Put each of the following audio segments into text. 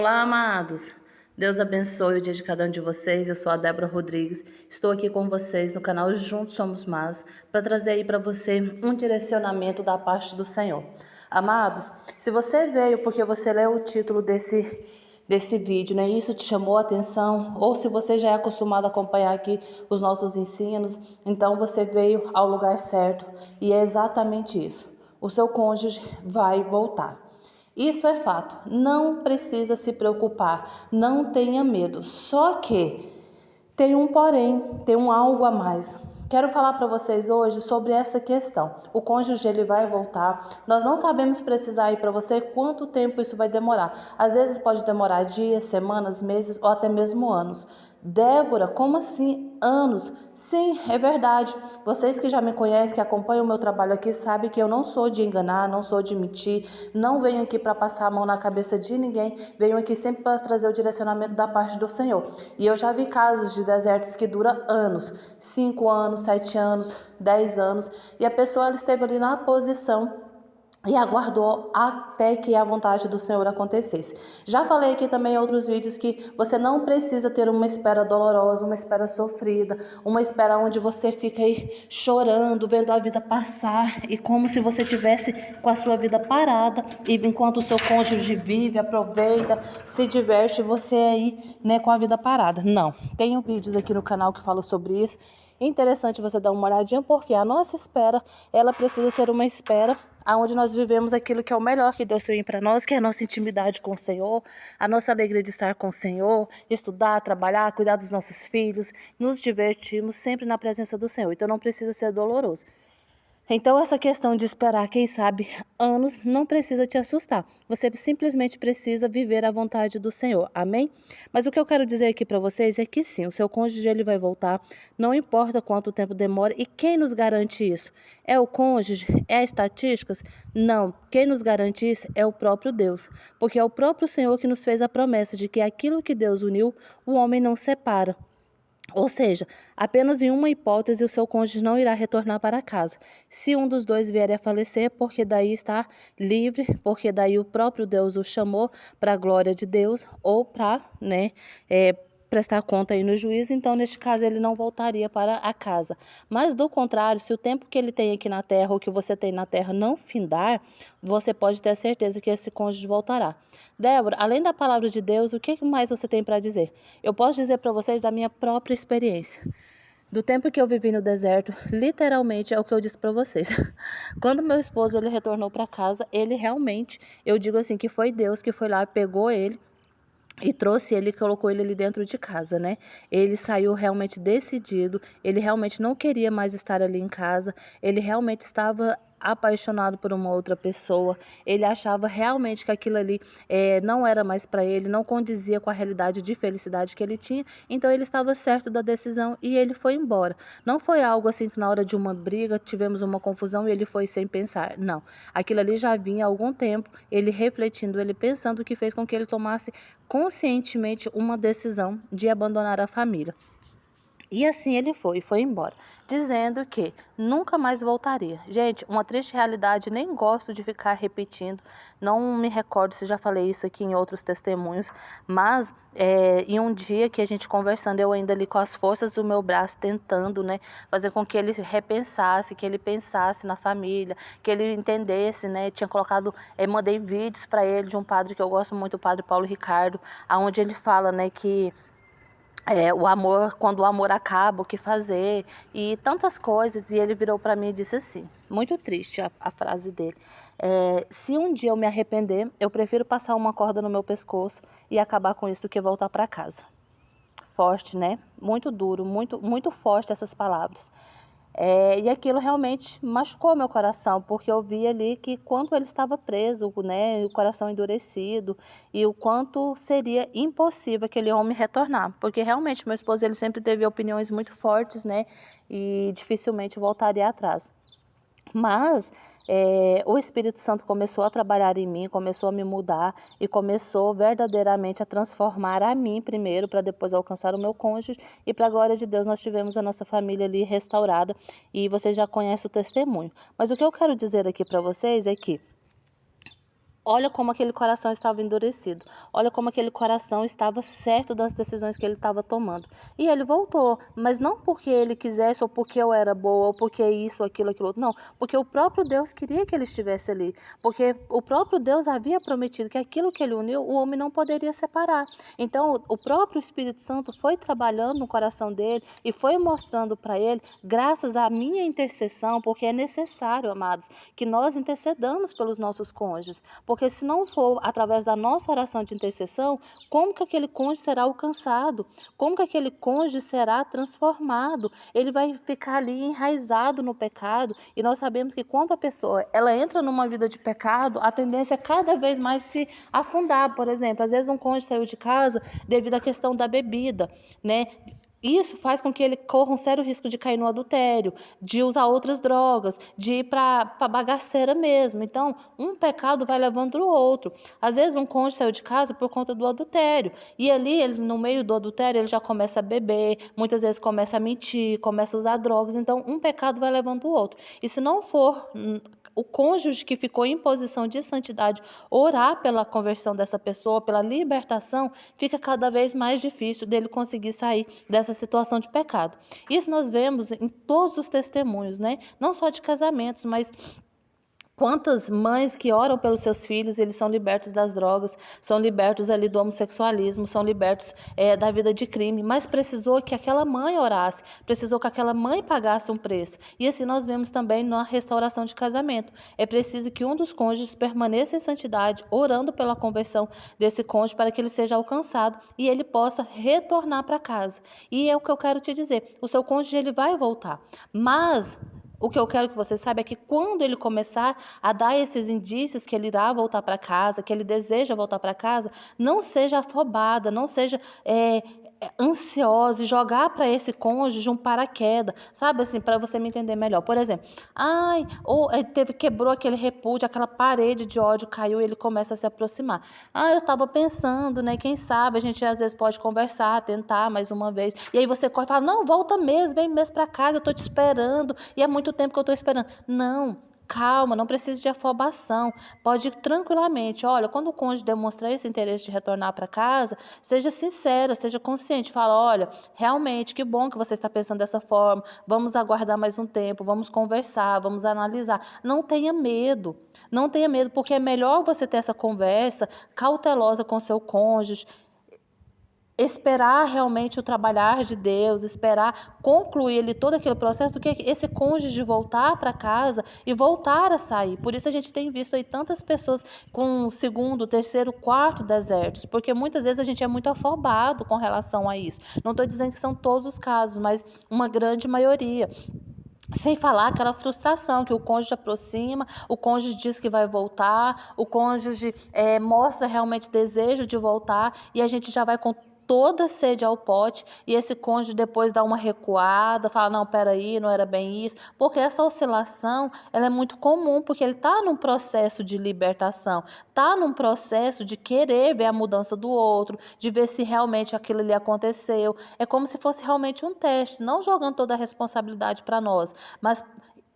Olá, amados! Deus abençoe o dia de cada um de vocês. Eu sou a Débora Rodrigues. Estou aqui com vocês no canal Juntos Somos Mais para trazer aí para você um direcionamento da parte do Senhor. Amados, se você veio porque você leu o título desse vídeo, né? Isso te chamou a atenção, ou se você já é acostumado a acompanhar aqui os nossos ensinos, então você veio ao lugar certo. E é exatamente isso. O seu cônjuge vai voltar. Isso é fato, não precisa se preocupar, não tenha medo. Só que tem um porém, tem um algo a mais. Quero falar para vocês hoje sobre esta questão. O cônjuge ele vai voltar. Nós não sabemos precisar aí para você quanto tempo isso vai demorar. Às vezes pode demorar dias, semanas, meses ou até mesmo anos. Débora, como assim anos? Sim, é verdade. Vocês que já me conhecem, que acompanham o meu trabalho aqui, sabem que eu não sou de enganar, não sou de mentir, não venho aqui para passar a mão na cabeça de ninguém, venho aqui sempre para trazer o direcionamento da parte do Senhor. E eu já vi casos de desertos que duram anos, 5 anos, 7 anos, 10 anos, e a pessoa ela esteve ali na posição e aguardou até que a vontade do Senhor acontecesse. Já falei aqui também em outros vídeos que você não precisa ter uma espera dolorosa, uma espera sofrida, uma espera onde você fica aí chorando, vendo a vida passar e como se você tivesse com a sua vida parada e enquanto o seu cônjuge vive, aproveita, se diverte, você aí, né, com a vida parada. Não, tenho vídeos aqui no canal que falam sobre isso. Interessante você dar uma olhadinha, porque a nossa espera, ela precisa ser uma espera onde nós vivemos aquilo que é o melhor que Deus tem para nós, que é a nossa intimidade com o Senhor, a nossa alegria de estar com o Senhor, estudar, trabalhar, cuidar dos nossos filhos, nos divertirmos sempre na presença do Senhor. Então não precisa ser doloroso. Então, essa questão de esperar, quem sabe, anos, não precisa te assustar. Você simplesmente precisa viver a vontade do Senhor. Amém? Mas o que eu quero dizer aqui para vocês é que sim, o seu cônjuge ele vai voltar, não importa quanto tempo demora. E quem nos garante isso? É o cônjuge? É estatísticas? Não. Quem nos garante isso é o próprio Deus. Porque é o próprio Senhor que nos fez a promessa de que aquilo que Deus uniu, o homem não separa. Ou seja, apenas em uma hipótese o seu cônjuge não irá retornar para casa. Se um dos dois vier a falecer, porque daí está livre, porque daí o próprio Deus o chamou para a glória de Deus ou para, prestar conta aí no juízo, então neste caso ele não voltaria para a casa. Mas do contrário, se o tempo que ele tem aqui na terra ou que você tem na terra não findar, você pode ter certeza que esse cônjuge voltará. Débora, além da palavra de Deus, o que mais você tem para dizer? Eu posso dizer para vocês da minha própria experiência. Do tempo que eu vivi no deserto, literalmente é o que eu disse para vocês. Quando meu esposo ele retornou para casa, ele realmente, eu digo assim, que foi Deus que foi lá, pegou ele e trouxe ele, colocou ele ali dentro de casa, né? Ele saiu realmente decidido, ele realmente não queria mais estar ali em casa, ele realmente estava apaixonado por uma outra pessoa, ele achava realmente que aquilo ali não era mais para ele, não condizia com a realidade de felicidade que ele tinha, então ele estava certo da decisão e ele foi embora. Não foi algo assim que na hora de uma briga tivemos uma confusão e ele foi sem pensar, não. Aquilo ali já vinha há algum tempo, ele refletindo, ele pensando, o que fez com que ele tomasse conscientemente uma decisão de abandonar a família. E assim ele foi embora, dizendo que nunca mais voltaria. Gente, uma triste realidade, nem gosto de ficar repetindo, não me recordo se já falei isso aqui em outros testemunhos, mas em um dia que a gente conversando, eu ainda ali com as forças do meu braço, tentando, né, fazer com que ele repensasse, que ele pensasse na família, que ele entendesse, né, tinha colocado, mandei vídeos para ele de um padre que eu gosto muito, o padre Paulo Ricardo, onde ele fala, né, que o amor, quando o amor acaba, o que fazer e tantas coisas. E ele virou para mim e disse assim, muito triste a frase dele: se um dia eu me arrepender, eu prefiro passar uma corda no meu pescoço e acabar com isso do que voltar para casa. Forte, né? Muito duro, muito, muito forte essas palavras. E aquilo realmente machucou meu coração, porque eu vi ali que quanto ele estava preso, né, o coração endurecido, e o quanto seria impossível aquele homem retornar, porque realmente meu esposo ele sempre teve opiniões muito fortes, né, e dificilmente voltaria atrás. Mas o Espírito Santo começou a trabalhar em mim, começou a me mudar e começou verdadeiramente a transformar a mim primeiro, para depois alcançar o meu cônjuge. E para a glória de Deus nós tivemos a nossa família ali restaurada e você já conhece o testemunho. Mas o que eu quero dizer aqui para vocês é que Olha como aquele coração estava endurecido. Olha como aquele coração estava certo das decisões que ele estava tomando. E ele voltou, mas não porque ele quisesse, ou porque eu era boa, ou porque isso, aquilo outro. Não, porque o próprio Deus queria que ele estivesse ali. Porque o próprio Deus havia prometido que aquilo que ele uniu, o homem não poderia separar. Então, o próprio Espírito Santo foi trabalhando no coração dele e foi mostrando para ele, graças à minha intercessão, porque é necessário, amados, que nós intercedamos pelos nossos cônjuges. Porque se não for através da nossa oração de intercessão, como que aquele cônjuge será alcançado? Como que aquele cônjuge será transformado? Ele vai ficar ali enraizado no pecado. E nós sabemos que quando a pessoa ela entra numa vida de pecado, a tendência é cada vez mais se afundar. Por exemplo, às vezes um cônjuge saiu de casa devido à questão da bebida, né? Isso faz com que ele corra um sério risco de cair no adultério, de usar outras drogas, de ir para a bagaceira mesmo. Então, um pecado vai levando o outro. Às vezes, um cônjuge saiu de casa por conta do adultério. E ali, ele, no meio do adultério, ele já começa a beber, muitas vezes começa a mentir, começa a usar drogas. Então, um pecado vai levando o outro. E se não for o cônjuge que ficou em posição de santidade orar pela conversão dessa pessoa, pela libertação, fica cada vez mais difícil dele conseguir sair dessa situação de pecado. Isso nós vemos em todos os testemunhos, né? Não só de casamentos, mas quantas mães que oram pelos seus filhos, eles são libertos das drogas, são libertos ali do homossexualismo, são libertos da vida de crime, mas precisou que aquela mãe orasse, precisou que aquela mãe pagasse um preço. E assim nós vemos também na restauração de casamento. É preciso que um dos cônjuges permaneça em santidade, orando pela conversão desse cônjuge para que ele seja alcançado e ele possa retornar para casa. E é o que eu quero te dizer, o seu cônjuge ele vai voltar, mas o que eu quero que você saiba é que quando ele começar a dar esses indícios que ele irá voltar para casa, que ele deseja voltar para casa, não seja afobada, não seja ansiosa e jogar para esse cônjuge um paraquedas, sabe assim, para você me entender melhor. Por exemplo, quebrou aquele repúdio, aquela parede de ódio caiu e ele começa a se aproximar. Eu estava pensando, né, quem sabe a gente às vezes pode conversar, tentar mais uma vez. E aí você corre e fala, não, volta mesmo, vem mesmo para casa, eu estou te esperando e é muito tempo que eu estou esperando. Não. Calma, não precisa de afobação. Pode ir tranquilamente. Olha, quando o cônjuge demonstrar esse interesse de retornar para casa, seja sincera, seja consciente. Fala, olha, realmente, que bom que você está pensando dessa forma. Vamos aguardar mais um tempo, vamos conversar, vamos analisar. Não tenha medo. Não tenha medo, porque é melhor você ter essa conversa cautelosa com seu cônjuge, esperar realmente o trabalhar de Deus, esperar concluir ele todo aquele processo, do que esse cônjuge voltar para casa e voltar a sair. Por isso a gente tem visto aí tantas pessoas com segundo, terceiro, quarto desertos, porque muitas vezes a gente é muito afobado com relação a isso. Não estou dizendo que são todos os casos, mas uma grande maioria. Sem falar aquela frustração que o cônjuge aproxima, o cônjuge diz que vai voltar, o cônjuge mostra realmente desejo de voltar e a gente já vai com toda a sede ao pote e esse cônjuge depois dá uma recuada, fala, não, peraí, não era bem isso, porque essa oscilação ela é muito comum, porque ele está num processo de libertação, está num processo de querer ver a mudança do outro, de ver se realmente aquilo lhe aconteceu, é como se fosse realmente um teste, não jogando toda a responsabilidade para nós, mas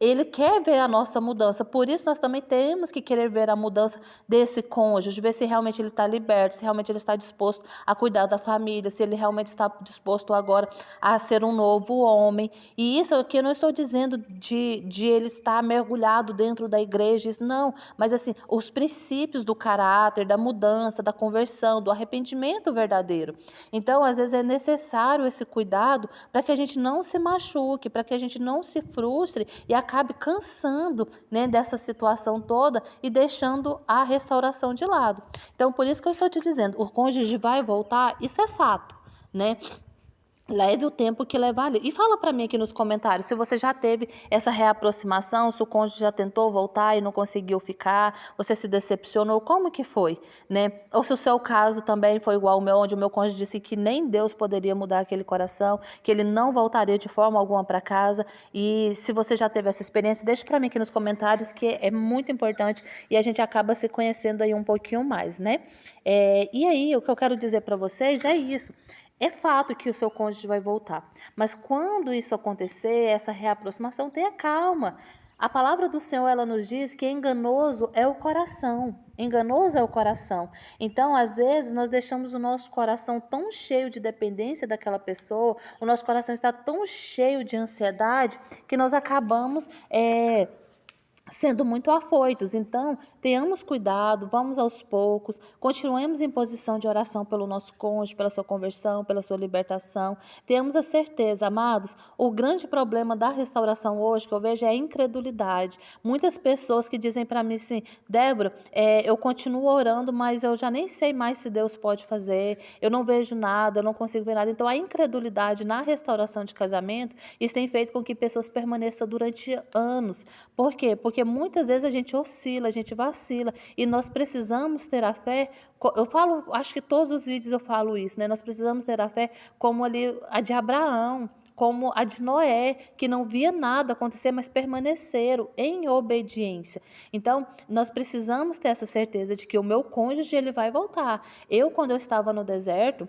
ele quer ver a nossa mudança, por isso nós também temos que querer ver a mudança desse cônjuge, ver se realmente ele está liberto, se realmente ele está disposto a cuidar da família, se ele realmente está disposto agora a ser um novo homem. E isso aqui eu não estou dizendo de ele estar mergulhado dentro da igreja, isso não, mas assim, os princípios do caráter, da mudança, da conversão, do arrependimento verdadeiro. Então, às vezes é necessário esse cuidado para que a gente não se machuque, para que a gente não se frustre e acabe cansando, né, dessa situação toda e deixando a restauração de lado. Então, por isso que eu estou te dizendo, o cônjuge vai voltar, isso é fato, né? Leve o tempo que levar ali. E fala para mim aqui nos comentários se você já teve essa reaproximação, se o cônjuge já tentou voltar e não conseguiu ficar, você se decepcionou, como que foi, né? Ou se o seu caso também foi igual ao meu, onde o meu cônjuge disse que nem Deus poderia mudar aquele coração, que ele não voltaria de forma alguma para casa. E se você já teve essa experiência, deixe para mim aqui nos comentários, que é muito importante e a gente acaba se conhecendo aí um pouquinho mais, né? E aí, o que eu quero dizer para vocês é isso. É fato que o seu cônjuge vai voltar, mas quando isso acontecer, essa reaproximação, tenha calma. A palavra do Senhor, ela nos diz que enganoso é o coração. Enganoso é o coração. Então, às vezes, nós deixamos o nosso coração tão cheio de dependência daquela pessoa, o nosso coração está tão cheio de ansiedade, que nós acabamos sendo muito afoitos. Então, tenhamos cuidado, vamos aos poucos, continuemos em posição de oração pelo nosso cônjuge, pela sua conversão, pela sua libertação. Tenhamos a certeza, amados, o grande problema da restauração hoje que eu vejo é a incredulidade. Muitas pessoas que dizem para mim assim, Débora, eu continuo orando, mas eu já nem sei mais se Deus pode fazer, eu não vejo nada, eu não consigo ver nada. Então, a incredulidade na restauração de casamento, isso tem feito com que pessoas permaneçam durante anos. Por quê? Porque muitas vezes a gente oscila, a gente vacila e nós precisamos ter a fé. Eu falo, acho que todos os vídeos eu falo isso, né? Nós precisamos ter a fé como ali a de Abraão, como a de Noé, que não via nada acontecer, mas permaneceram em obediência. Então, nós precisamos ter essa certeza de que o meu cônjuge ele vai voltar. Quando eu estava no deserto,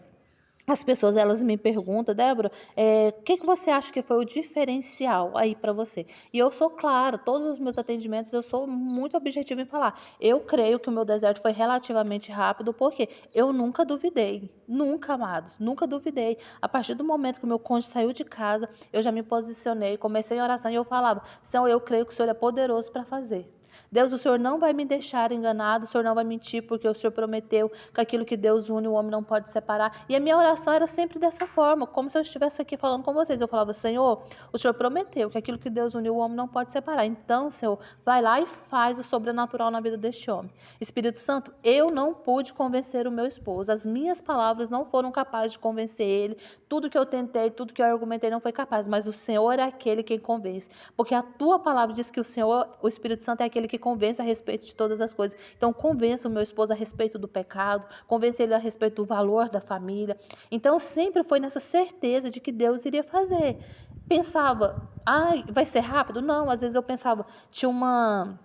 as pessoas, elas me perguntam, Débora, o que você acha que foi o diferencial aí para você? E eu sou clara, todos os meus atendimentos, eu sou muito objetiva em falar. Eu creio que o meu deserto foi relativamente rápido, porque eu nunca duvidei, nunca, amados, nunca duvidei. A partir do momento que o meu cônjuge saiu de casa, eu já me posicionei, comecei em oração e eu falava, Senhor, eu creio que o Senhor é poderoso para fazer. Deus, o Senhor não vai me deixar enganado, o Senhor não vai mentir, porque o Senhor prometeu que aquilo que Deus une, o homem não pode separar. E a minha oração era sempre dessa forma, como se eu estivesse aqui falando com vocês. Eu falava, Senhor, o Senhor prometeu que aquilo que Deus uniu, o homem não pode separar. Então, Senhor, vai lá e faz o sobrenatural na vida deste homem. Espírito Santo, eu não pude convencer o meu esposo. As minhas palavras não foram capazes de convencer ele. Tudo que eu tentei, tudo que eu argumentei não foi capaz. Mas o Senhor é aquele quem convence. Porque a tua palavra diz que o Senhor, o Espírito Santo é aquele que convence a respeito de todas as coisas. Então, convença o meu esposo a respeito do pecado, convença ele a respeito do valor da família. Então, sempre foi nessa certeza de que Deus iria fazer. Pensava, vai ser rápido? Não, às vezes eu pensava, tinha uma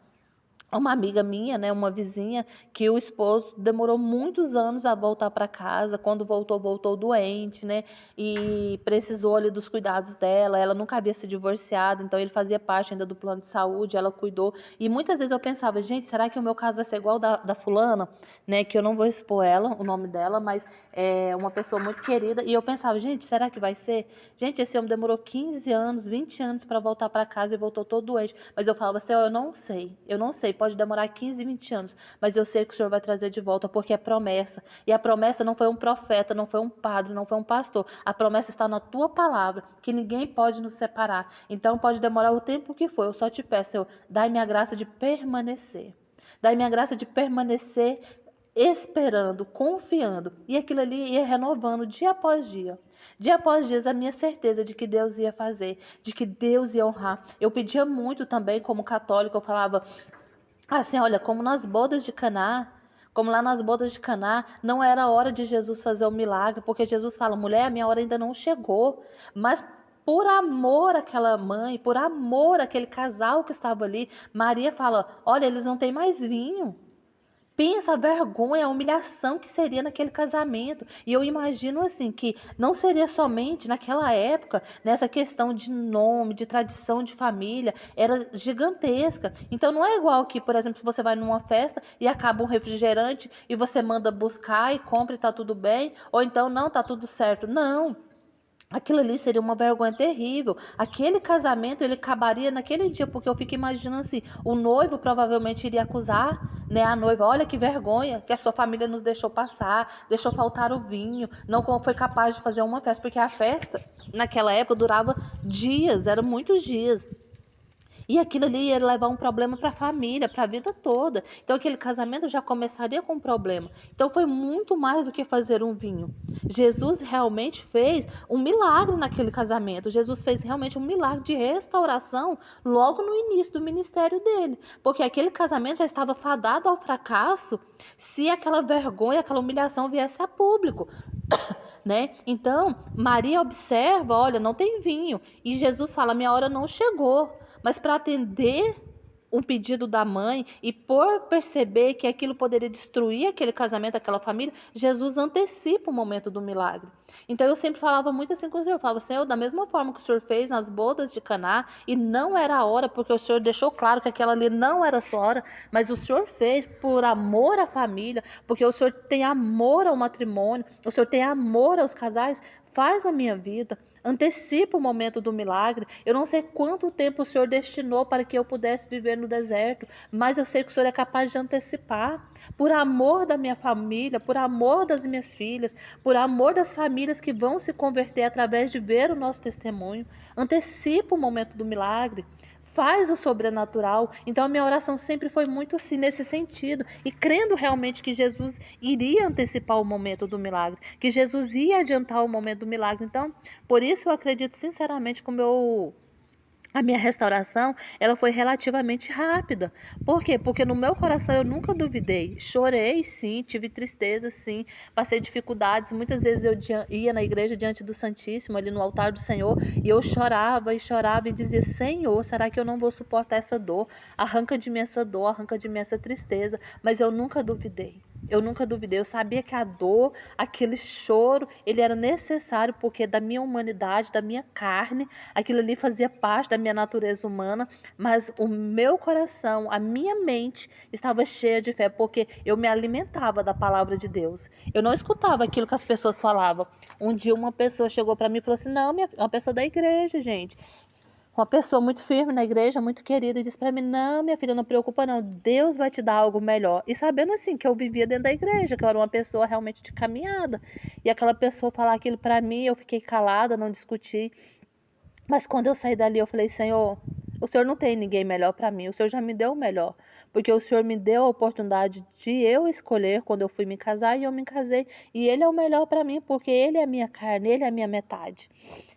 amiga minha, né, uma vizinha, que o esposo demorou muitos anos a voltar para casa. Quando voltou doente, né, e precisou ali dos cuidados dela. Ela nunca havia se divorciado, então ele fazia parte ainda do plano de saúde, ela cuidou. E muitas vezes eu pensava, gente, será que o meu caso vai ser igual da fulana, né, que eu não vou expor ela, o nome dela, mas é uma pessoa muito querida. E eu pensava, gente, será que vai ser? Gente, esse homem demorou 15 anos, 20 anos para voltar para casa e voltou todo doente. Mas eu falava assim, eu não sei, pode demorar 15, 20 anos, mas eu sei que o Senhor vai trazer de volta, porque é promessa. E a promessa não foi um profeta, não foi um padre, não foi um pastor. A promessa está na tua palavra, que ninguém pode nos separar. Então pode demorar o tempo que for. Eu só te peço, Senhor, dai-me a graça de permanecer. Dai-me a graça de permanecer esperando, confiando. E aquilo ali ia renovando dia após dia. Dia após dia, a minha certeza de que Deus ia fazer, de que Deus ia honrar. Eu pedia muito também, como católica, eu falava assim, olha, como nas bodas de Caná, como lá nas bodas de Caná, não era hora de Jesus fazer o milagre, porque Jesus fala, mulher, a minha hora ainda não chegou. Mas por amor àquela mãe, por amor àquele casal que estava ali, Maria fala, olha, eles não têm mais vinho. Pensa a vergonha, a humilhação que seria naquele casamento. E eu imagino assim que não seria somente naquela época, nessa questão de nome, de tradição de família, era gigantesca. Então não é igual que, por exemplo, você vai numa festa e acaba um refrigerante e você manda buscar e compra e tá tudo bem, ou então não, tá tudo certo. Não. Aquilo ali seria uma vergonha terrível. Aquele casamento, ele acabaria naquele dia, porque eu fico imaginando assim, o noivo provavelmente iria acusar, né, a noiva, olha que vergonha que a sua família nos deixou passar, deixou faltar o vinho, não foi capaz de fazer uma festa, porque a festa naquela época durava dias, eram muitos dias. E aquilo ali ia levar um problema para a família, para a vida toda. Então aquele casamento já começaria com um problema. Então foi muito mais do que fazer um vinho. Jesus realmente fez um milagre naquele casamento. Jesus fez realmente um milagre de restauração logo no início do ministério dele. Porque aquele casamento já estava fadado ao fracasso se aquela vergonha, aquela humilhação viesse a público. Né? Então, Maria observa, olha, não tem vinho. E Jesus fala, minha hora não chegou. Mas para atender um pedido da mãe, e por perceber que aquilo poderia destruir aquele casamento, aquela família, Jesus antecipa o momento do milagre. Então eu sempre falava muito assim com o Senhor, eu falava, Senhor, da mesma forma que o Senhor fez nas bodas de Caná, e não era a hora, porque o Senhor deixou claro que aquela ali não era a sua hora, mas o Senhor fez por amor à família, porque o Senhor tem amor ao matrimônio, o Senhor tem amor aos casais, faz na minha vida, antecipa o momento do milagre. Eu não sei quanto tempo o Senhor destinou para que eu pudesse viver no deserto, mas eu sei que o Senhor é capaz de antecipar, por amor da minha família, por amor das minhas filhas, por amor das famílias que vão se converter através de ver o nosso testemunho. Antecipa o momento do milagre, faz o sobrenatural. Então a minha oração sempre foi muito assim, nesse sentido, e crendo realmente que Jesus iria antecipar o momento do milagre, que Jesus ia adiantar o momento do milagre. Então, por isso eu acredito sinceramente que a minha restauração, ela foi relativamente rápida. Por quê? Porque no meu coração eu nunca duvidei. Chorei, sim, tive tristeza, sim, passei dificuldades. Muitas vezes eu ia na igreja diante do Santíssimo, ali no altar do Senhor, e eu chorava e dizia, Senhor, será que eu não vou suportar essa dor? Arranca de mim essa dor, arranca de mim essa tristeza. Mas eu nunca duvidei. Eu nunca duvidei, eu sabia que a dor, aquele choro, ele era necessário, porque da minha humanidade, da minha carne, aquilo ali fazia parte da minha natureza humana, mas o meu coração, a minha mente estava cheia de fé, porque eu me alimentava da palavra de Deus. Eu não escutava aquilo que as pessoas falavam. Um dia uma pessoa chegou para mim e falou assim, não, uma pessoa da igreja, gente, uma pessoa muito firme na igreja, muito querida, e disse para mim, não, minha filha, não preocupa não, Deus vai te dar algo melhor. E sabendo assim, que eu vivia dentro da igreja, que eu era uma pessoa realmente de caminhada. E aquela pessoa falar aquilo para mim, eu fiquei calada, não discuti. Mas quando eu saí dali, eu falei, Senhor, o Senhor não tem ninguém melhor para mim, o Senhor já me deu o melhor, porque o Senhor me deu a oportunidade de eu escolher quando eu fui me casar, e eu me casei, e Ele é o melhor para mim, porque Ele é a minha carne, Ele é a minha metade.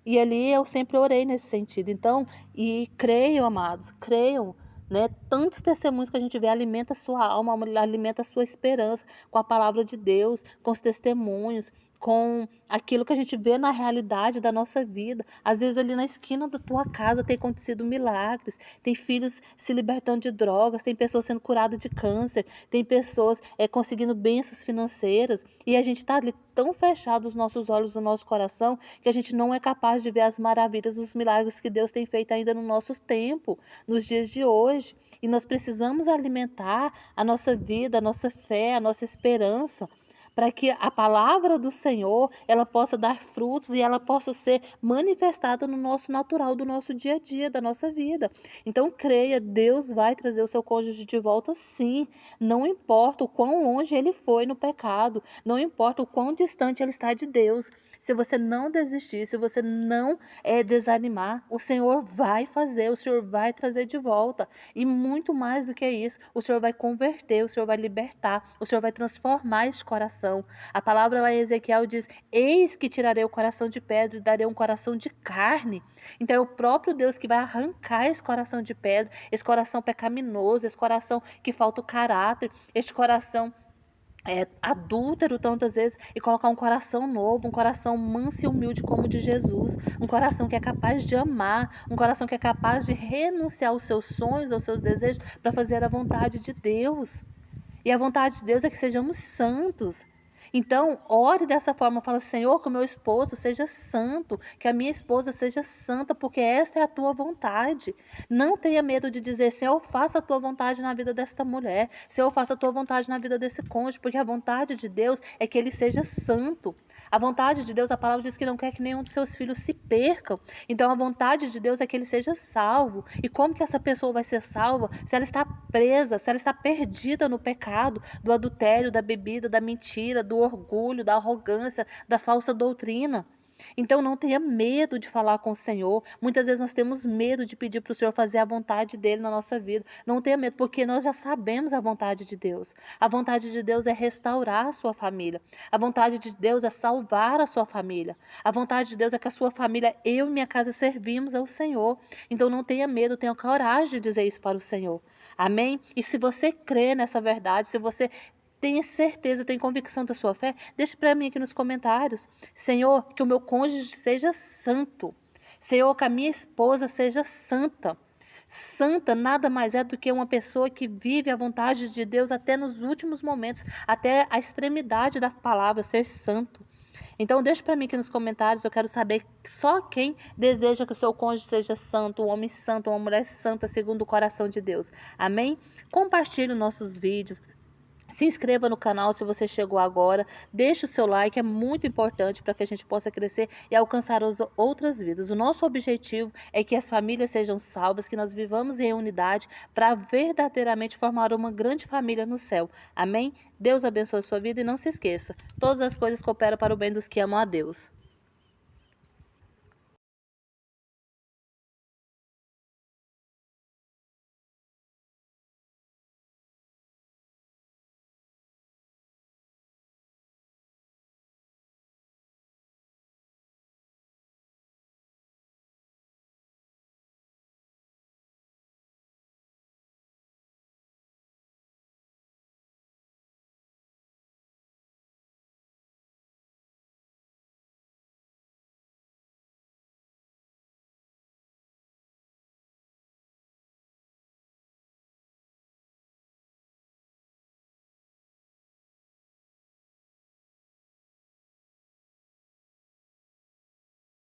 E ali eu sempre orei nesse sentido. Então, e creiam, amados, creiam, né? Tantos testemunhos que a gente vê alimenta a sua alma, alimenta a sua esperança com a palavra de Deus, com os testemunhos, com aquilo que a gente vê na realidade da nossa vida. Às vezes ali na esquina da tua casa tem acontecido milagres, tem filhos se libertando de drogas, tem pessoas sendo curadas de câncer, tem pessoas conseguindo bênçãos financeiras, e a gente está ali tão fechado os nossos olhos, o nosso coração, que a gente não é capaz de ver as maravilhas, os milagres que Deus tem feito ainda no nosso tempo, nos dias de hoje. E nós precisamos alimentar a nossa vida, a nossa fé, a nossa esperança, para que a palavra do Senhor, ela possa dar frutos e ela possa ser manifestada no nosso natural, do nosso dia a dia, da nossa vida. Então creia, Deus vai trazer o seu cônjuge de volta, sim. Não importa o quão longe ele foi no pecado, não importa o quão distante ele está de Deus. Se você não desistir, se você não desanimar, o Senhor vai fazer, o Senhor vai trazer de volta. E muito mais do que isso, o Senhor vai converter, o Senhor vai libertar, o Senhor vai transformar este coração. A palavra lá em Ezequiel diz, eis que tirarei o coração de pedra e darei um coração de carne. Então é o próprio Deus que vai arrancar esse coração de pedra, esse coração pecaminoso, esse coração que falta o caráter, este coração adúltero tantas vezes, e colocar um coração novo, um coração manso e humilde como o de Jesus, um coração que é capaz de amar, um coração que é capaz de renunciar aos seus sonhos, aos seus desejos, para fazer a vontade de Deus. E a vontade de Deus é que sejamos santos. Então, ore dessa forma, fala, Senhor, que o meu esposo seja santo, que a minha esposa seja santa, porque esta é a tua vontade. Não tenha medo de dizer, Senhor, faça a tua vontade na vida desta mulher, Senhor, faça a tua vontade na vida desse cônjuge, porque a vontade de Deus é que ele seja santo. A vontade de Deus, a palavra diz que não quer que nenhum dos seus filhos se percam. Então, a vontade de Deus é que ele seja salvo. E como que essa pessoa vai ser salva? Se ela está presa, se ela está perdida no pecado, do adultério, da bebida, da mentira, do orgulho, da arrogância, da falsa doutrina. Então não tenha medo de falar com o Senhor. Muitas vezes nós temos medo de pedir para o Senhor fazer a vontade dele na nossa vida. Não tenha medo, porque nós já sabemos a vontade de Deus. A vontade de Deus é restaurar a sua família. A vontade de Deus é salvar a sua família. A vontade de Deus é que a sua família, eu e minha casa, servimos ao Senhor. Então não tenha medo, tenha coragem de dizer isso para o Senhor. Amém? E se você crê nessa verdade, se você tenha certeza, tem convicção da sua fé, deixe para mim aqui nos comentários. Senhor, que o meu cônjuge seja santo. Senhor, que a minha esposa seja santa. Santa nada mais é do que uma pessoa que vive a vontade de Deus até nos últimos momentos, até a extremidade da palavra, ser santo. Então, deixa para mim aqui nos comentários, eu quero saber só quem deseja que o seu cônjuge seja santo, um homem santo, uma mulher santa, segundo o coração de Deus. Amém? Compartilhe os nossos vídeos. Se inscreva no canal se você chegou agora, deixe o seu like, é muito importante para que a gente possa crescer e alcançar outras vidas. O nosso objetivo é que as famílias sejam salvas, que nós vivamos em unidade para verdadeiramente formar uma grande família no céu. Amém? Deus abençoe a sua vida e não se esqueça, todas as coisas cooperam para o bem dos que amam a Deus.